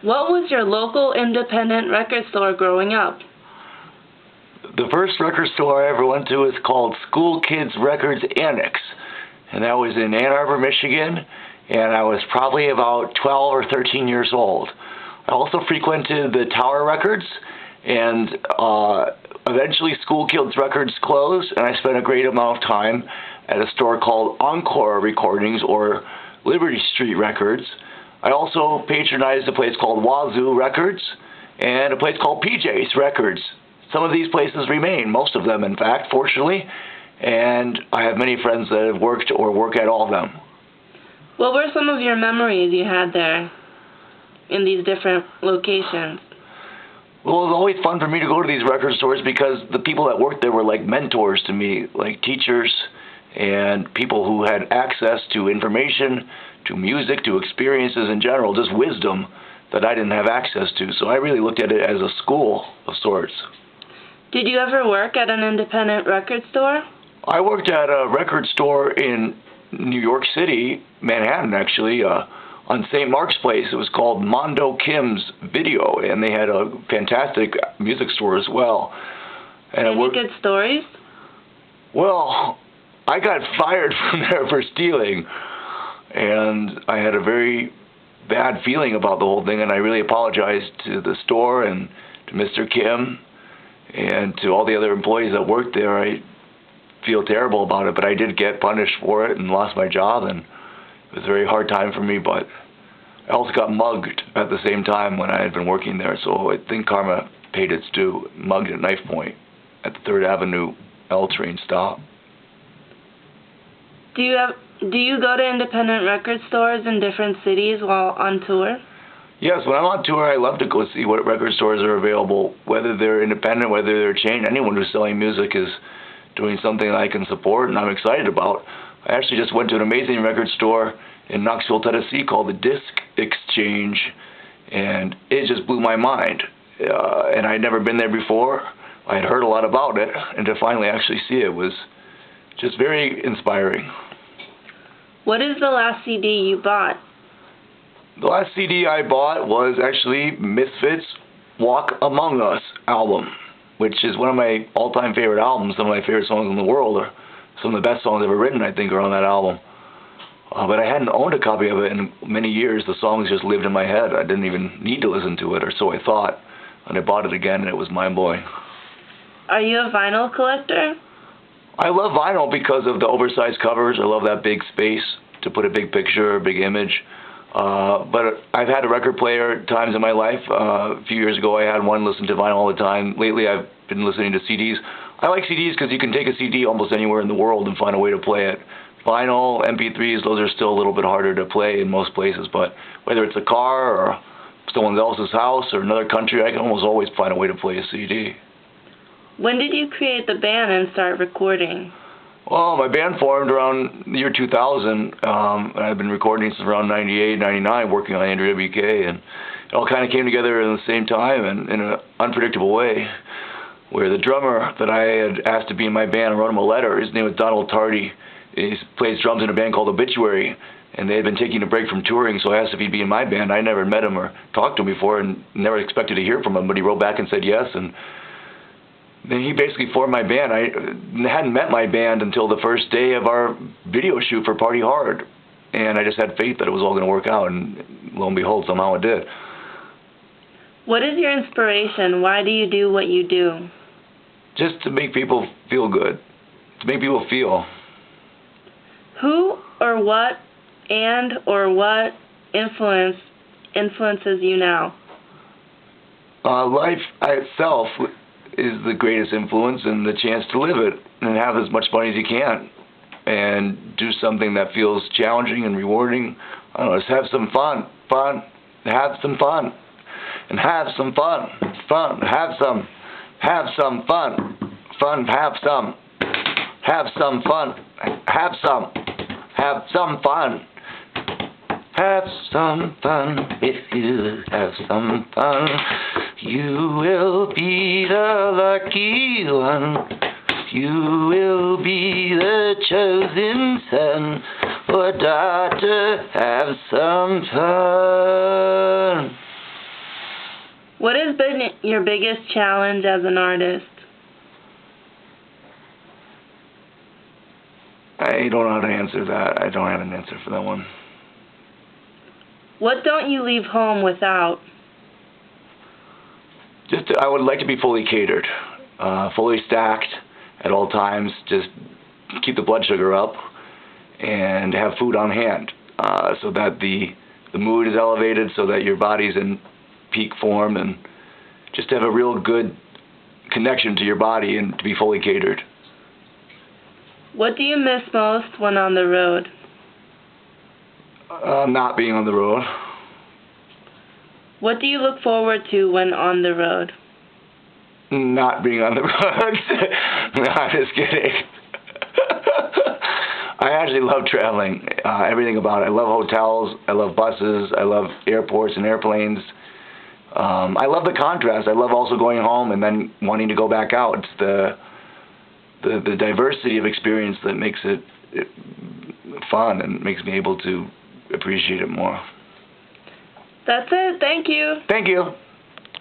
What was your local independent record store growing up? The first record store I ever went to was called School Kids Records Annex, and that was in Ann Arbor, Michigan, and I was probably about 12 or 13 years old. I also frequented the Tower Records, and eventually School Kids Records closed, and I spent a great amount of time at a store called Encore Recordings or Liberty Street Records. I also patronized a place called Wazoo Records and a place called PJ's Records. Some of these places remain, most of them in fact, fortunately, and I have many friends that have worked or work at all of them. What were some of your memories you had there in these different locations? Well, it was always fun for me to go to these record stores because the people that worked there were like mentors to me, like teachers and people who had access to information, to music, to experiences in general, just wisdom that I didn't have access to. So I really looked at it as a school of sorts. Did you ever work at an independent record store? I worked at a record store in New York City, Manhattan actually, on St. Mark's Place. It was called Mondo Kim's Video, and they had a fantastic music store as well. And Any good stories? Well, I got fired from there for stealing, and I had a very bad feeling about the whole thing, and I really apologized to the store and to Mr. Kim and to all the other employees that worked there. I feel terrible about it, but I did get punished for it and lost my job, and it was a very hard time for me, but I also got mugged at the same time when I had been working there, so I think karma paid its due. Mugged at knife point at the 3rd Avenue L train stop. Do you go to independent record stores in different cities while on tour? Yes, when I'm on tour, I love to go see what record stores are available, whether they're independent, whether they're chained. Anyone who's selling music is doing something that I can support and I'm excited about. I actually just went to an amazing record store in Knoxville, Tennessee called the Disc Exchange, and it just blew my mind. And I had never been there before. I had heard a lot about it, and to finally actually see it was just very inspiring. What is the last CD you bought? The last CD I bought was actually Misfits' Walk Among Us album, which is one of my all-time favorite albums. Some of my favorite songs in the world, or some of the best songs ever written, I think, are on that album. But I hadn't owned a copy of it in many years. The songs just lived in my head. I didn't even need to listen to it, or so I thought. And I bought it again, and it was mind-blowing. Are you a vinyl collector? I love vinyl because of the oversized covers. I love that big space to put a big picture, a big image. But I've had a record player at times in my life. A few years ago I had one, listen to vinyl all the time. Lately I've been listening to CDs. I like CDs because you can take a CD almost anywhere in the world and find a way to play it. Vinyl, MP3s, those are still a little bit harder to play in most places, but whether it's a car or someone else's house or another country, I can almost always find a way to play a CD. When did you create the band and start recording? Well, my band formed around the year 2000, and I've been recording since around 98, 99, working on Andrew WK, and it all kind of came together at the same time and in an unpredictable way, where the drummer that I had asked to be in my band, I wrote him a letter. His name was Donald Tardy. He plays drums in a band called Obituary, and they had been taking a break from touring, so I asked if he'd be in my band. I never met him or talked to him before and never expected to hear from him, but he wrote back and said yes, and then he basically formed my band. I hadn't met my band until the first day of our video shoot for Party Hard, and I just had faith that it was all going to work out, and lo and behold, somehow it did. What is your inspiration? Why do you do what you do? Just to make people feel good, to make people feel. Who or what influences you now? Life itself is the greatest influence, and the chance to live it and have as much fun as you can and do something that feels challenging and rewarding. I don't know, just have some fun, have some fun, and have some fun, have some fun, have some, have some fun, have some fun. Have some fun. If you have some fun, you will be the lucky one. You will be the chosen son. Oh, daughter, have some fun. What has been your biggest challenge as an artist? I don't know how to answer that. I don't have an answer for that one. What don't you leave home without? I would like to be fully catered, fully stacked at all times. Just keep the blood sugar up and have food on hand, so that the mood is elevated, so that your body's in peak form, and just have a real good connection to your body and to be fully catered. What do you miss most when on the road? Not being on the road. What do you look forward to when on the road? Not being on the road. No, I'm just kidding. I actually love traveling. Everything about it. I love hotels. I love buses. I love airports and airplanes. I love the contrast. I love also going home and then wanting to go back out. It's the diversity of experience that makes it fun and makes me able to appreciate it more. That's it. Thank you. Thank you.